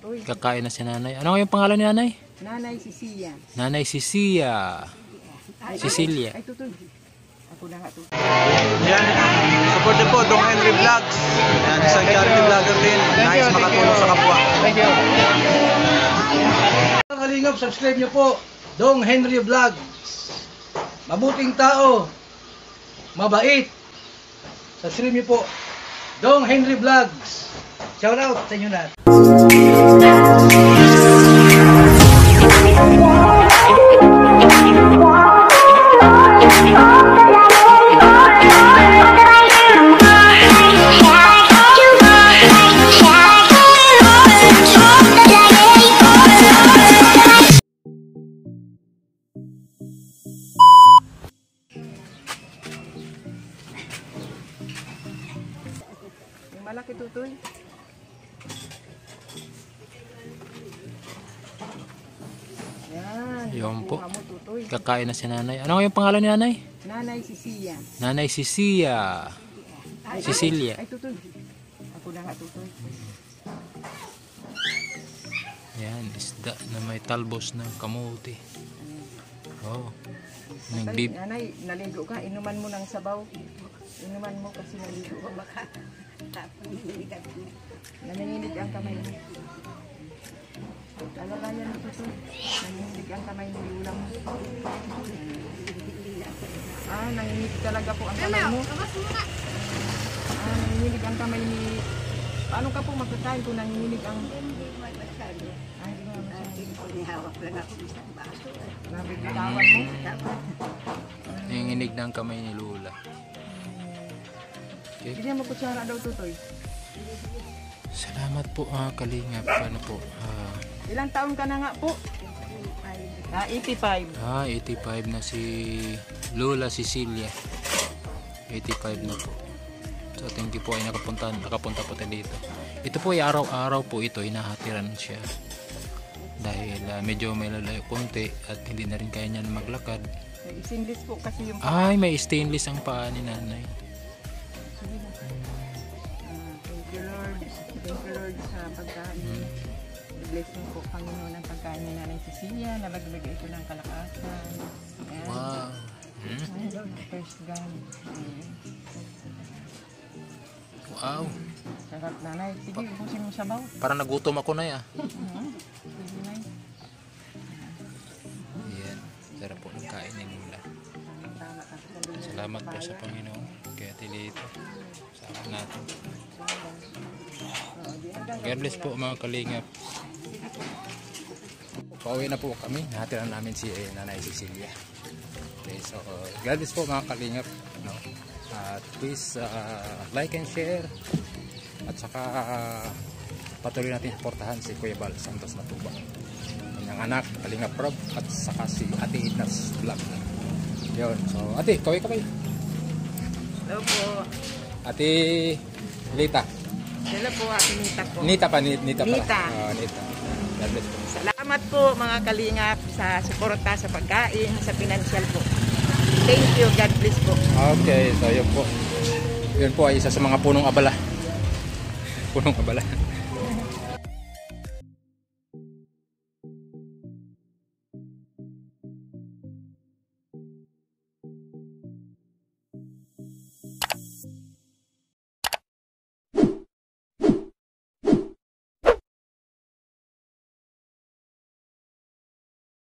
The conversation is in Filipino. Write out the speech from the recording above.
Uy, Kakain na si nanay. Ano yung pangalan ni nanay? Nanay Cecilia. Nanay Cecilia. Cecilia. Ay, tutoy. Ako na nga, tutoy. Yan, support niyo po Dong Henry Vlogs. Yan, isang charity vlogger din. Nais makatulong sa kapwa. Thank you. Mga kalingap, subscribe nyo po Dong Henry Vlogs. Mabuting tao, mabait. Subscribe nyo po Dong Henry Vlogs. Shout out sa inyo lahat. Yung malaki, tutoy. Yan. Yun po. Kuha mo, tutoy. Kakain na si nanay. Ano yung pangalan ni nanay? Nanay Cecilia. Nanay Cecilia. Cecilia. Ay, tutoy. Ako na nga, tutoy. Yan, isda na may talbos ng kamuti. Oh. Tay, nanay, naligo ka. Inuman mo ng sabaw. Inuman mo kasi naligo ka. Baka nanginginig ang kamay mo. Alalayan mo, tutoy. Nanginginig ang kamay mo. Ulam mo. Nanginginig talaga po ang kamay mo. Nanginginig ang kamay ni... Paano ka po magkakain kung nanginginig ang... Hindi mo masyado. Hindi mo masyado. Hawak lang ako isang baso. Nabibitawan mo? Nanginginig ng kamay ni Lula. Okay. Bigyan mo kutsara daw, tutoy. Salamat po kalingap. Ano po? Ilang taon ka na nga po? 85. 85 na si Lola Cecilia. 85 na po. So thank you po ay nakapunta po tayo dito. Ito po ay araw-araw po ito inahatiran siya. Dahil medyo may lalayo konti at hindi na rin kaya niya maglakad. Stainless po kasi yung... Ay, may stainless ang paa ni nanay. Thank you, Lord. Thank you, Lord, sa pagkain. Bless mo po, Panginoon, ang pagkain ni Nanay Cecilia. Nabagbigay ito ng kalakasan. Ayan. Wow. First God. Wow. Sarap, nanay. Sige, ubusin mo sabaw. Parang nagutom ako na ya. Sige, nay. Yan. Sarap po ng kain ni Lola. Tama ka. Salamat po sa Panginoon. Kaya dito. Sama natin. God bless po mga kalingap. Pauwi na po kami. Nahatiran namin si Nanay Cecilia. Okay, so God bless po mga kalingap. No? At please like and share. At saka patuloy natin suportahan si Kuya Bal Santos Natuba. Kanyang anak, Kalingap Rob. At saka si Ate Ignas Vlog. Yun. So ate, kaway. Hello po. Ate Lita. Hello po, Ate Nita po. Nita pala. Nita. God bless po. Salamat po mga kalingap sa suporta sa pagkain, sa financial po. Thank you, God bless po. Okay, so yun po. Yun po ay isa sa mga punong abala. Punong abala.